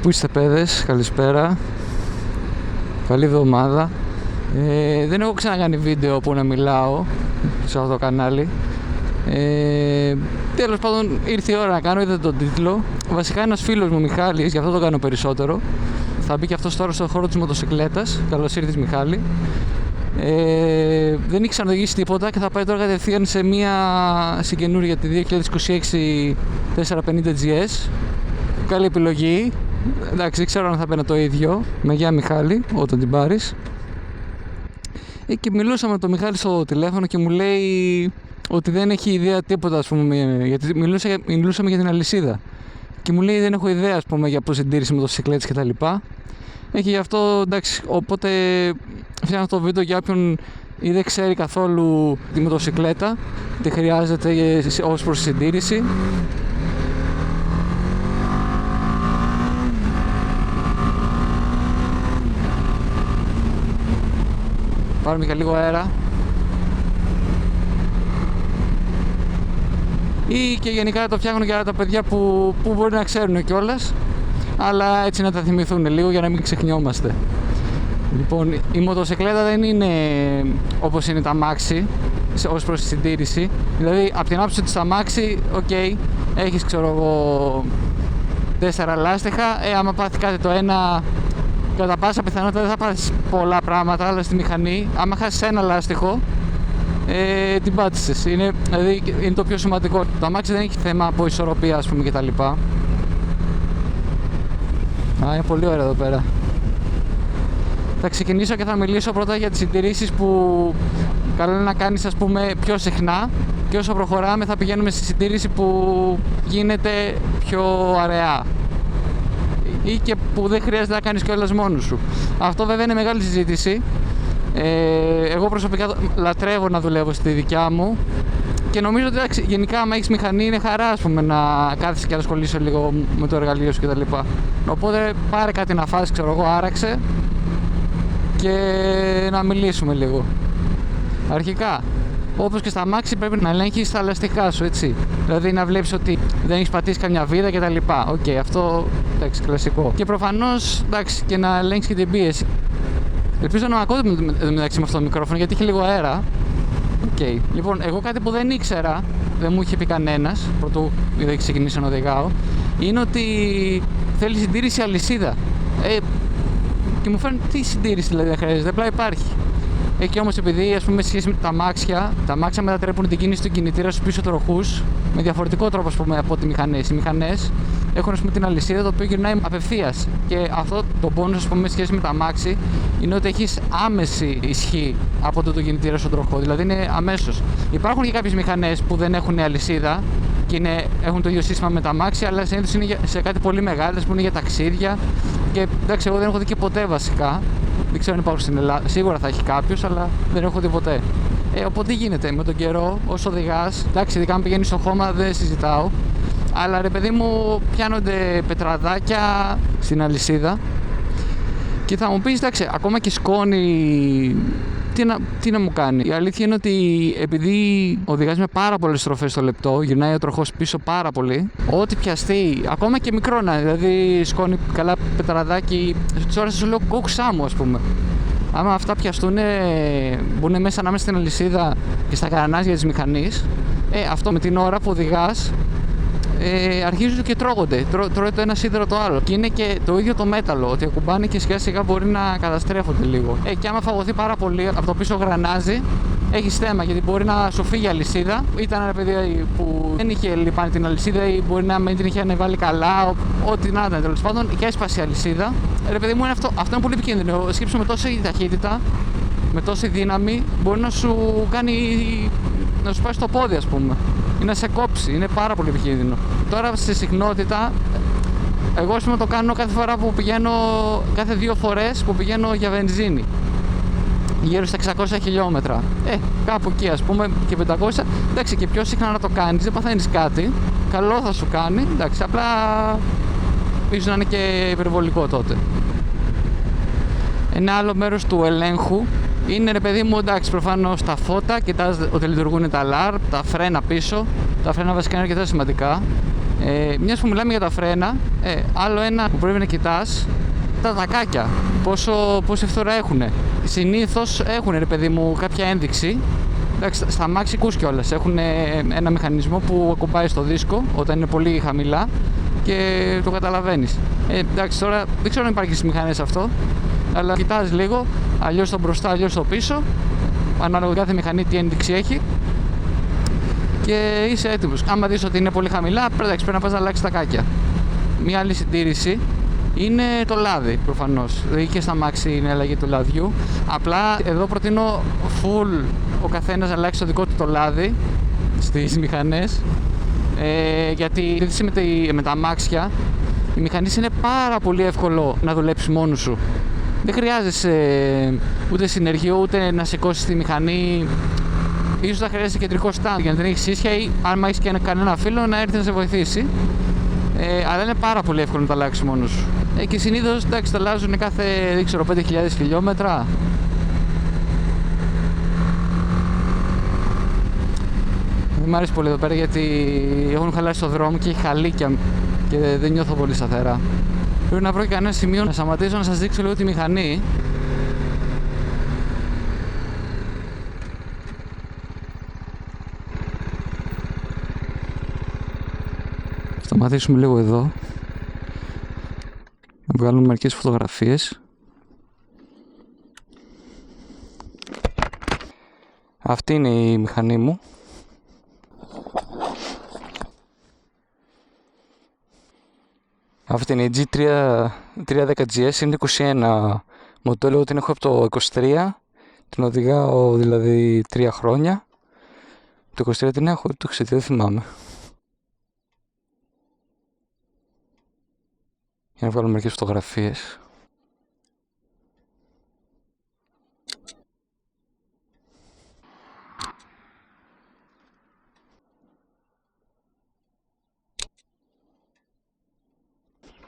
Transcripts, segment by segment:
Πού είστε παιδες, καλησπέρα. Καλή εβδομάδα. Δεν έχω ξανακάνει βίντεο που να μιλάω σε αυτό το κανάλι. Τέλος πάντων ήρθε η ώρα να κάνω, είδατε τον τίτλο. Βασικά ένας φίλος μου, Μιχάλης, γι' αυτό το κάνω περισσότερο. Θα μπει και αυτός τώρα στον χώρο της μοτοσυκλέτας. Καλώς ήρθες, Μιχάλη. Δεν ήξερα να οδηγήσει τίποτα και θα πάει τώρα κατευθείαν σε μια συγκαινούργια τη 2026 450 GS. Καλή επιλογή. Εντάξει, δεν ξέρω αν θα παίρνω το ίδιο. Με γεια, Μιχάλη, όταν την πάρεις. Και μιλούσαμε με τον Μιχάλη στο τηλέφωνο και μου λέει ότι δεν έχει ιδέα τίποτα, ας πούμε, γιατί μιλούσαμε για την αλυσίδα. Και μου λέει δεν έχω ιδέα, ας πούμε, για πώς συντήρηση μοτοσυκλέτες κτλ. Και γι' αυτό, εντάξει, οπότε φτιάχνω αυτό το βίντεο για όποιον ή δεν ξέρει καθόλου τη μοτοσυκλέτα, τι χρειάζεται ως προς συντήρηση. Πάρουμε και λίγο αέρα. Ή και γενικά το φτιάχνω για τα παιδιά που μπορεί να ξέρουν κιόλας, αλλά έτσι να τα θυμηθούν λίγο για να μην ξεχνιόμαστε. Λοιπόν, η μοτοσυκλέτα δεν είναι όπως είναι τα αμάξι ως προς τη συντήρηση. Δηλαδή, από την άποψη ότι στα αμάξι, ok, έχεις, ξέρω εγώ, 4 λάστιχα, άμα πάθει κάτι το ένα, κατά πάσα πιθανότητα δεν θα πάρεις πολλά πράγματα, αλλά στη μηχανή, άμα χάσεις ένα λάστιχο, την πάτησες. Δηλαδή, είναι το πιο σημαντικό. Το αμάξι δεν έχει θέμα από ισορροπία, ας πούμε, κτλ. Είναι πολύ ωραίο εδώ πέρα. Θα ξεκινήσω και θα μιλήσω πρώτα για τις συντηρήσεις που καλό είναι να κάνεις, ας πούμε, πιο συχνά, και όσο προχωράμε θα πηγαίνουμε στη συντήρηση που γίνεται πιο αραιά ή και που δεν χρειάζεται να κάνεις κιόλας μόνος σου. Αυτό βέβαια είναι μεγάλη συζήτηση. Εγώ προσωπικά λατρεύω να δουλεύω στη δικιά μου και νομίζω ότι, εντάξει, γενικά άμα έχεις μηχανή είναι χαρά, ας πούμε, να κάθεσαι και να ασχολείσαι λίγο με το εργαλείο σου κτλ. Οπότε πάρε κάτι να φας, ξέρω εγώ, άραξε και να μιλήσουμε λίγο. Αρχικά, όπως και στα αμάξι, πρέπει να ελέγχεις τα λαστιχά σου, έτσι. Δηλαδή να βλέπεις ότι δεν έχεις πατήσει καμιά βίδα κτλ. Οκ, αυτό, εντάξει, κλασικό. Και προφανώς, εντάξει, και να ελέγξεις και την πίεση. Ελπίζω να ακούτε μεταξύ με αυτό το μικρόφωνο, γιατί έχει λίγο αέρα. Okay. Λοιπόν, εγώ κάτι που δεν ήξερα, δεν μου είχε πει κανένας, πρωτού δεν ξεκινήσω να οδηγάω, είναι ότι θέλει συντήρηση αλυσίδα. Και μου φαίνεται τι συντήρηση δηλαδή δεν χρειάζεται, απλά υπάρχει. Και όμως επειδή, ας πούμε, σχέση με τα αμάξια μετατρέπουν την κίνηση του κινητήρα στους πίσω τροχούς με διαφορετικό τρόπο, ας πούμε, από τις μηχανές. Οι μηχανές έχουν, ας πούμε, την αλυσίδα, το οποίο γυρνάει απευθείας. Και αυτό το πόνος, ας πούμε, σχέση με τα αμάξι είναι ότι έχεις άμεση ισχύ από το κινητήρα στον τροχό. Δηλαδή είναι αμέσως. Υπάρχουν και κάποιες μηχανές που δεν έχουν αλυσίδα και έχουν το ίδιο σύστημα με τα αμάξια, αλλά συνήθως είναι σε κάτι πολύ μεγάλες που είναι για ταξίδια. Και εντάξει, εγώ δεν έχω δει και ποτέ βασικά. Δεν ξέρω αν υπάρχουν στην Ελλάδα. Σίγουρα θα έχει κάποιος, αλλά δεν έχω δει ποτέ. Οπότε τι γίνεται με τον καιρό, όσο οδηγάς. Εντάξει, ειδικά αν πηγαίνεις στο χώμα δεν συζητάω. Αλλά ρε παιδί μου, πιάνονται πετραδάκια στην αλυσίδα. Και θα μου πεις, εντάξει, ακόμα και σκόνη, τι να μου κάνει. Η αλήθεια είναι ότι επειδή οδηγάς με πάρα πολλές στροφές στο λεπτό, γυρνάει ο τροχός πίσω πάρα πολύ, ό,τι πιαστεί, ακόμα και μικρό να, δηλαδή σκόνη, καλά πετραδάκι, στις ώρες σου λέω κόξα μου, ας πούμε. Άμα αυτά πιαστούν, μπουν μέσα ανάμεσα στην αλυσίδα και στα καρανάζια της μηχανής, αυτό με την ώρα που οδηγάς, αρχίζουν και τρώγονται. Τρώει το ένα σίδερο το άλλο. Και είναι και το ίδιο το μέταλλο, ότι ακουμπάνε και σιγά σιγά μπορεί να καταστρέφονται λίγο. Και άμα φαγωθεί πάρα πολύ από το πίσω γρανάζι, έχει θέμα, γιατί μπορεί να σου φύγει η αλυσίδα. Ήταν ένα παιδί που δεν είχε λιπάνει την αλυσίδα ή μπορεί να μην την είχε ανεβάλει καλά, ό,τι να ήταν, τέλος πάντων, και έσπασε η αλυσίδα. Ρε παιδί μου, αυτό είναι πολύ επικίνδυνο. Σκύψου με τόση ταχύτητα, με τόση δύναμη, μπορεί να σου πάει στο πόδι, ας πούμε, ή να σε κόψει. Είναι πάρα πολύ επικίνδυνο. Τώρα στη συχνότητα, εγώ, ας πούμε, το κάνω κάθε φορά που πηγαίνω, κάθε 2 φορές που πηγαίνω για βενζίνη, γύρω στα 600 χιλιόμετρα. Κάπου εκεί, ας πούμε, και 500. Εντάξει, και πιο συχνά να το κάνεις, δεν παθαίνεις κάτι. Καλό θα σου κάνει. Εντάξει, απλά ίσως να είναι και υπερβολικό τότε. Ένα άλλο μέρος του ελέγχου είναι, ρε παιδί μου, εντάξει, προφανώς τα φώτα, κοιτάς ότι λειτουργούν τα alarm, τα φρένα πίσω. Τα φρένα βασικά είναι αρκετά σημαντικά. Μιας που μιλάμε για τα φρένα, άλλο ένα που πρέπει να κοιτάς, τα τακάκια. Πόση φθορά έχουν. Συνήθως έχουν, ρε παιδί μου, κάποια ένδειξη. Εντάξει, στα αμάξι ακούς κιόλας. Έχουν ένα μηχανισμό που ακουμπάει στο δίσκο όταν είναι πολύ χαμηλά και το καταλαβαίνεις. Εντάξει, τώρα δεν ξέρω αν υπάρχει στις μηχανές αυτό, αλλά κοιτάς λίγο, αλλιώς το μπροστά, αλλιώς το πίσω, ανάλογα κάθε μηχανή τι ένδειξη έχει, και είσαι έτοιμος. Άμα δεις ότι είναι πολύ χαμηλά, πρέπει να πας να αλλάξεις τα κάκια. Μια άλλη συντήρηση είναι το λάδι, προφανώς. Και στα αμάξι είναι αλλαγή του λαδιού. Απλά εδώ προτείνω full ο καθένας να αλλάξει το δικό του το λάδι στις μηχανές, γιατί με τα αμάξια η μηχανή είναι πάρα πολύ εύκολο να δουλέψει μόνος σου. Δεν χρειάζεσαι ούτε συνεργείο, ούτε να σηκώσεις τη μηχανή. Ίσως θα χρειάζεσαι κεντρικό stand για να την έχεις ίσια, ή αν έχεις και κανένα φίλο να έρθει να σε βοηθήσει. Αλλά είναι πάρα πολύ εύκολο να τα αλλάξεις μόνος σου. Και συνήθως, εντάξει, τα αλλάζουν κάθε, δεν ξέρω, 5.000 χιλιόμετρα. Δεν μου αρέσει πολύ εδώ πέρα γιατί έχουν χαλάσει το δρόμο και έχει χαλίκια και δεν νιώθω πολύ σταθερά. Πρέπει να βρω και κανένα σημείο να σταματήσω να σας δείξω λίγο τη μηχανή. Σταματήσουμε λίγο εδώ. Να βγάλουμε μερικές φωτογραφίες. Αυτή είναι η μηχανή μου. Αυτή είναι η G310GS, είναι 21 μοντέλο, την έχω από το 23, την οδηγάω δηλαδή 3 χρόνια. Το 23 την έχω, το 23 δεν θυμάμαι. Για να βγάλω μερικές φωτογραφίες.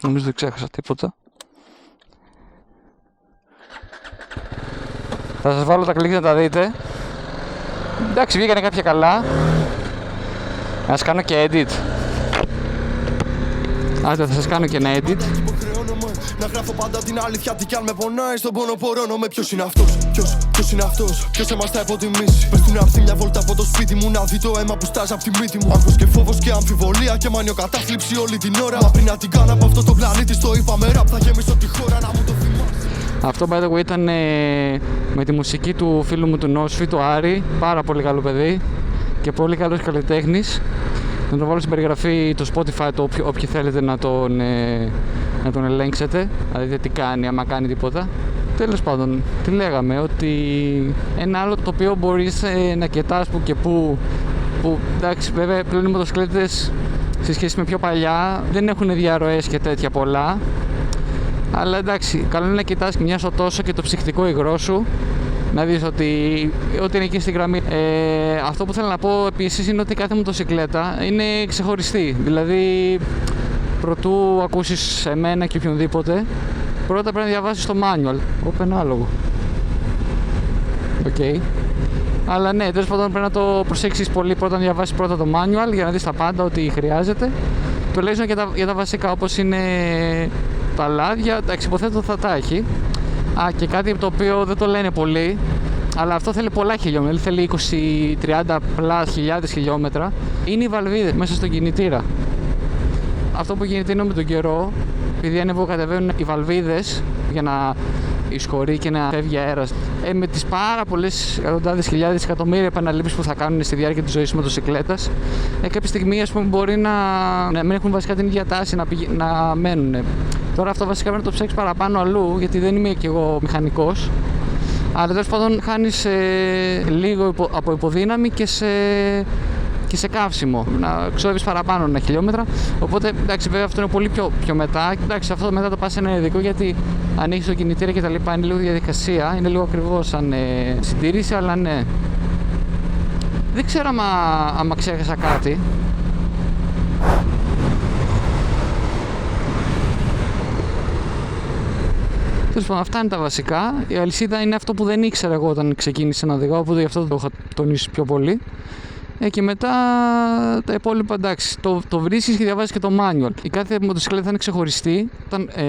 Νομίζω δεν ξέχασα τίποτα. Θα σας βάλω τα κλικ να τα δείτε. Εντάξει, βγήκανε κάποια καλά. Να σας κάνω και edit. Άντε, θα σας κάνω και ένα edit. Να γράφω πάντα την αλήθεια, τι κι αν με πονάει στον πόνο πορώνω με ποιος είναι αυτός, ποιος είναι αυτός, ποιος εμάς θα υποτιμήσει. Πες του να έρθει μια βόλτα από το σπίτι μου, να δει το αίμα που στάζει από τη μύτη μου. Άγχος και φόβος και αμφιβολία και μανιοκατάθλιψη όλη την ώρα. Μα πριν να την κάνω από αυτό το πλανήτη, στο είπαμε ραπ, θα γεμίσω τη χώρα να μου το θυμάσαι. Αυτό, by the way, ήταν με τη μουσική του φίλου μου του Νόσφη, του Άρη. Πάρα πολύ καλό παιδί και πολύ καλός καλλιτέχνης. Να το βάλω στην περιγραφή το Spotify, το όποιοι θέλετε να τον ελέγξετε, να δείτε τι κάνει, άμα κάνει τίποτα. Τέλος πάντων, τι λέγαμε, ότι ένα άλλο το οποίο μπορείς να κοιτάς που και που εντάξει, βέβαια πλέον οι μοτοσυκλέτες σε σχέση με πιο παλιά δεν έχουν διαρροές και τέτοια πολλά, αλλά εντάξει, καλό είναι να κοιτάς μια στο τόσο και το ψυχτικό υγρό σου, να δεις ότι είναι εκεί στη γραμμή. Αυτό που θέλω να πω επίσης είναι ότι κάθε μοτοσυκλέτα είναι ξεχωριστή, δηλαδή προτού ακούσεις εμένα και οποιονδήποτε, πρώτα πρέπει να διαβάσεις το manual. Άλογο. Οκ. Αλλά ναι, τέλος πάντων πρέπει να το προσέξεις πολύ, πρώτα να διαβάσεις πρώτα το manual για να δεις τα πάντα, ό,τι χρειάζεται. Τουλάχιστον για τα βασικά, όπως είναι τα λάδια, εντάξει, υποθέτω θα τα έχει. Και κάτι το οποίο δεν το λένε πολύ, αλλά αυτό θέλει πολλά χιλιόμετρα, θέλει 20-30 χιλιάδες χιλιόμετρα, είναι οι βαλβίδες μέσα στον κινητήρα. Αυτό που γίνεται είναι με τον καιρό, επειδή ανεβοκατεβαίνουν οι βαλβίδες για να εισχωρεί και να φεύγει αέρας, με τις πάρα πολλές εκατοντάδες χιλιάδες εκατομμύρια επαναλήψεις που θα κάνουν στη διάρκεια της ζωής της μοτοσυκλέτας, κάποια στιγμή ας πούμε μπορεί να μην έχουν βασικά την ίδια τάση να μένουν. Τώρα αυτό βασικά πρέπει να το ψάξεις παραπάνω αλλού, γιατί δεν είμαι κι εγώ μηχανικός, αλλά τέλος πάντων χάνεις λίγο από υποδύναμη και σε καύσιμο, να ξοδεύεις παραπάνω ένα χιλιόμετρα. Οπότε εντάξει, βέβαια αυτό είναι πολύ πιο μετά. Εντάξει, αυτό μετά το πας σε ένα ειδικό, γιατί ανοίξεις το κινητήρα και τα λοιπά, είναι λίγο διαδικασία, είναι λίγο ακριβό σαν συντήρηση, αλλά ναι. Δεν ξέρω άμα ξέχασα κάτι. Τέλος πάντων, αυτά είναι τα βασικά. Η αλυσίδα είναι αυτό που δεν ήξερα εγώ όταν ξεκίνησα να οδηγάω, οπότε γι' αυτό το έχω τονίσει πιο πολύ. Και μετά τα υπόλοιπα εντάξει. Το βρίσκεις και διαβάζεις και το manual. Η κάθε μοτοσυκλέτα θα είναι ξεχωριστή.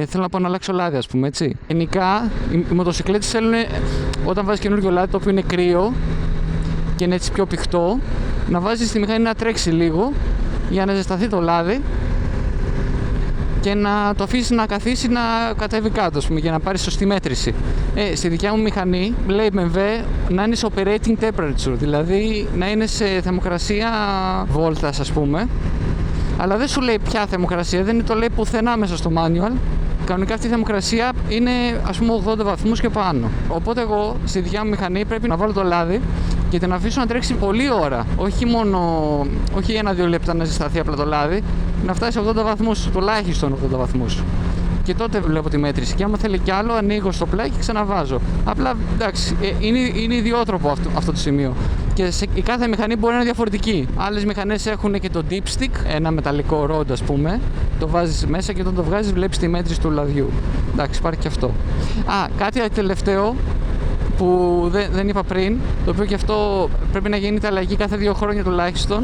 Θέλω να πάω να αλλάξω λάδι, ας πούμε, έτσι. Γενικά, οι μοτοσυκλέτες θέλουν όταν βάζεις καινούργιο λάδι, το οποίο είναι κρύο και είναι έτσι πιο πηχτό, να βάζεις τη μηχανή να τρέξει λίγο για να ζεσταθεί το λάδι και να το αφήσει να καθίσει να κατέβει κάτω, ας πούμε, για να πάρει σωστή μέτρηση. Στη δικιά μου μηχανή λέει BMW να είναι σε operating temperature, δηλαδή να είναι σε θερμοκρασία βόλτας, ας πούμε, αλλά δεν σου λέει ποια θερμοκρασία, δεν το λέει πουθενά μέσα στο manual. Κανονικά αυτή η θερμοκρασία είναι, ας πούμε, 80 βαθμούς και πάνω. Οπότε εγώ στη δικιά μου μηχανή πρέπει να βάλω το λάδι και την αφήσω να τρέξει πολλή ώρα. Όχι 1-2 λεπτά να ζεσταθεί απλά το λάδι, να φτάσει σε 80 βαθμούς, τουλάχιστον 80 βαθμούς. Και τότε βλέπω τη μέτρηση. Και άμα θέλει κι άλλο, ανοίγω στο πλάι και ξαναβάζω. Απλά εντάξει, είναι ιδιότροπο αυτό το σημείο. Και η κάθε μηχανή μπορεί να είναι διαφορετική. Άλλες μηχανές έχουν και το dipstick, ένα μεταλλικό ρόντ, ας πούμε. Το βάζεις μέσα και όταν το βγάζεις, βλέπεις τη μέτρηση του λαδιού. Εντάξει, υπάρχει και αυτό. Κάτι τελευταίο που δεν είπα πριν, το οποίο και αυτό πρέπει να γίνεται αλλαγή κάθε 2 χρόνια τουλάχιστον,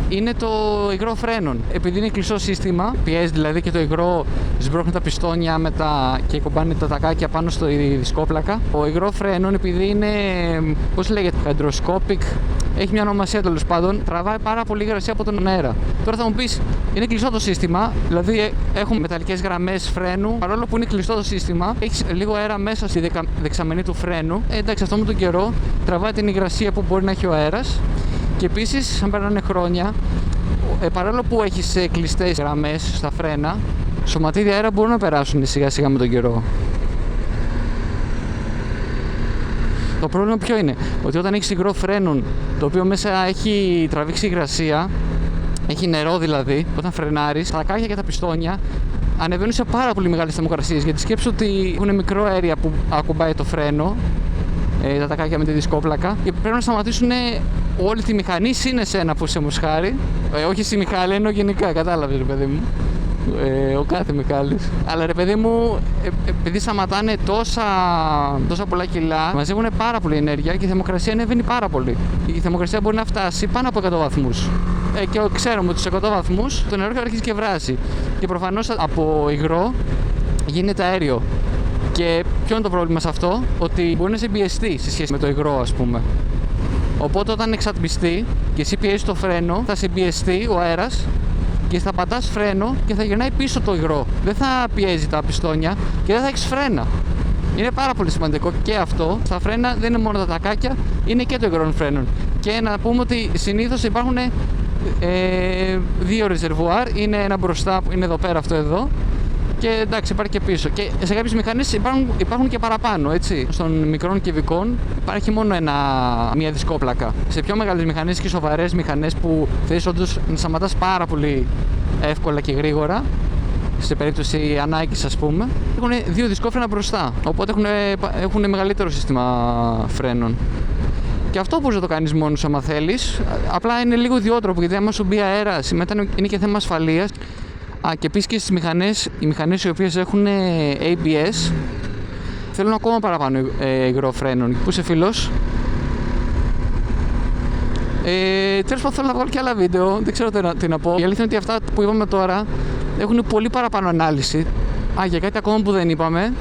είναι το υγρό φρένων. Επειδή είναι κλειστό σύστημα, πιέζει δηλαδή και το υγρό, σμπρώχνει τα πιστόνια και κομπάνε τα τακάκια πάνω στο δισκόπλακα. Ο υγρό φρένων, επειδή είναι, πώς λέγεται, hydroscopic, έχει μια ονομασία τέλος πάντων, τραβάει πάρα πολύ υγρασία από τον αέρα. Τώρα θα μου πεις, είναι κλειστό το σύστημα, δηλαδή έχουν μεταλλικές γραμμές φρένου, παρόλο που είναι κλειστό το σύστημα, έχει λίγο αέρα μέσα στη δεξαμενή του φρένου. Εντάξει, αυτό με τον καιρό τραβάει την υγρασία που μπορεί να έχει ο αέρας. Και επίσης, αν περνάνε χρόνια, παρόλο που έχεις κλειστές γραμμές στα φρένα, σωματίδια αέρα μπορούν να περάσουν σιγά σιγά με τον καιρό. Το πρόβλημα ποιο είναι? Ότι όταν έχεις υγρό φρένων, το οποίο μέσα έχει τραβήξει υγρασία, έχει νερό δηλαδή, όταν φρενάρεις, τα κάκια και τα πιστόνια ανεβαίνουν σε πάρα πολύ μεγάλες θερμοκρασίες. Γιατί σκέψου ότι έχουν μικρό αέρια που ακουμπάει το φρένο, τα τακάκια με τη δισκόπλακα, και πρέπει να σταματήσουν όλη τη μηχανή συν εσένα που είσαι μοσχάρι. Όχι στη Μιχάλη, εννοώ γενικά, κατάλαβες ρε παιδί μου. Ο κάθε Μιχάλης. Αλλά ρε παιδί μου, επειδή σταματάνε τόσα πολλά κιλά, μαζεύουν πάρα πολύ ενέργεια και η θερμοκρασία ανεβαίνει πάρα πολύ. Η θερμοκρασία μπορεί να φτάσει πάνω από 100 βαθμούς. Και ξέρουμε ότι στους 100 βαθμούς το νερό αρχίζει και βράζει. Και προφανώς από υγρό γίνεται αέριο. Και ποιο είναι το πρόβλημα σε αυτό? Ότι μπορεί να σε πιεστεί σε σχέση με το υγρό, ας πούμε. Οπότε όταν εξατμιστεί και εσύ πιέζεις το φρένο, θα σε πιεστεί ο αέρας και θα πατάς φρένο και θα γυρνάει πίσω το υγρό. Δεν θα πιέζει τα πιστόνια και δεν θα έχεις φρένα. Είναι πάρα πολύ σημαντικό και αυτό. Στα φρένα δεν είναι μόνο τα τακάκια, είναι και το υγρό φρένων. Και να πούμε ότι συνήθως υπάρχουν 2 ρεζερβουάρ. Είναι ένα μπροστά που είναι εδώ πέρα, αυτό εδώ. Και εντάξει, υπάρχει και πίσω. Και σε κάποιες μηχανές υπάρχουν και παραπάνω, έτσι. Στον μικρών κυβικών υπάρχει μόνο μία δισκόπλακα. Σε πιο μεγάλες μηχανές και σοβαρές μηχανές που θέλεις όντως να σταματάς πάρα πολύ εύκολα και γρήγορα, σε περίπτωση ανάγκης, ας πούμε, έχουν 2 δισκόφρενα μπροστά. Οπότε έχουν μεγαλύτερο σύστημα φρένων. Και αυτό μπορείς να το κάνεις μόνος σου άμα θέλεις. Απλά είναι λίγο ιδιότροπο, γιατί άμα σου μπει αέρας, μετά είναι και θέμα ασφαλείας. Και επίσης και στις μηχανές, οι μηχανές οι οποίες έχουν ABS θέλουν ακόμα παραπάνω υγρό φρένων. Πού είσαι φίλος? Τέλος πάντων, θέλω να βγάλω και άλλα βίντεο, δεν ξέρω τι να πω. Η αλήθεια είναι ότι αυτά που είπαμε τώρα έχουν πολύ παραπάνω ανάλυση. Για κάτι ακόμα που δεν είπαμε,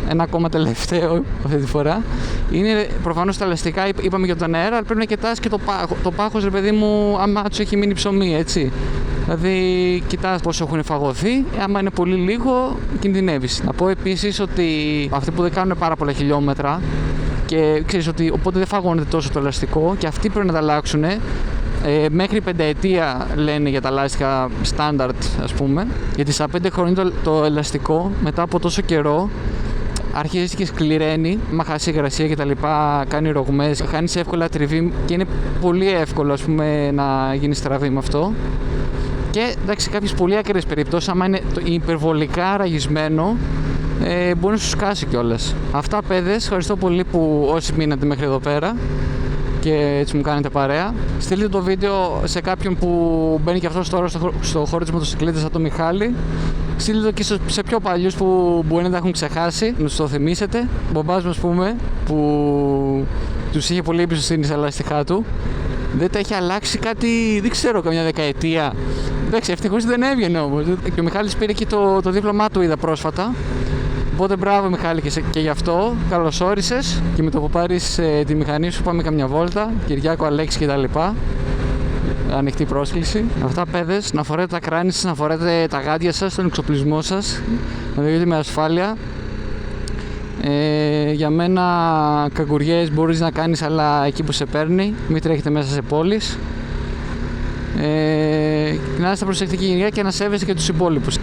ένα ακόμα τελευταίο αυτή τη φορά, είναι προφανώς τα ελαστικά. Είπαμε για τον αέρα, αλλά πρέπει να κοιτάς και το πάχος, ρε παιδί μου, άμα τους έχει μείνει ψωμί, έτσι. Δηλαδή, κοιτάς πόσο έχουν φαγωθεί. Άμα είναι πολύ λίγο, κινδυνεύεις. Να πω επίσης ότι αυτοί που δεν κάνουν πάρα πολλά χιλιόμετρα και ξέρεις ότι οπότε δεν φαγώνεται τόσο το ελαστικό και αυτοί πρέπει να τα αλλάξουν. Μέχρι 5 ετία λένε για τα λάστιχα standard, ας πούμε. Γιατί στα 5 χρόνια το ελαστικό μετά από τόσο καιρό αρχίζει και σκληραίνει, μα χάσει υγρασία και τα λοιπά, κάνει ρογμές, χάνεις εύκολα τριβή και είναι πολύ εύκολο, ας πούμε, να γίνει στραβή με αυτό. Και εντάξει, σε κάποιες πολύ ακραίες περιπτώσεις, άμα είναι υπερβολικά ραγισμένο, μπορεί να σου σκάσει κιόλας. Αυτά, παιδες, ευχαριστώ πολύ που όσοι μείνατε μέχρι εδώ πέρα και έτσι μου κάνετε παρέα. Στείλτε το βίντεο σε κάποιον που μπαίνει και αυτός τώρα στο χώρο της μοτοσυκλέτας σαν τον Μιχάλη. Στείλτε το και σε πιο παλιούς που μπορεί να τα έχουν ξεχάσει, να τους το θυμίσετε. Μπομπάς μου, ας πούμε, που τους είχε πολύ εμπιστοσύνη στα λάστιχά του. Δεν τα έχει αλλάξει κάτι, δεν ξέρω, καμιά δεκαετία. Εντάξει, ευτυχώς δεν έβγαινε όμως. Και ο Μιχάλης πήρε και το δίπλωμά του, είδα πρόσφατα. Οπότε μπράβο Μιχάλη και γι' αυτό. Καλώς όρισες. Και με το που πάρεις τη μηχανή σου πάμε καμιά βόλτα. Κυριάκο, Αλέξη κτλ. Ανοιχτή πρόσκληση. Αυτά, παιδες, να φορέτε τα κράνη σας, να φορέτε τα γάντια σας, τον εξοπλισμό σας, να δείτε με ασφάλεια. Για μένα καγκουριές μπορείς να κάνεις, αλλά εκεί που σε παίρνει, μην τρέχετε μέσα σε πόλεις. Να είστε προσεκτικοί γενικά και να σέβεστε και τους υπόλοιπους.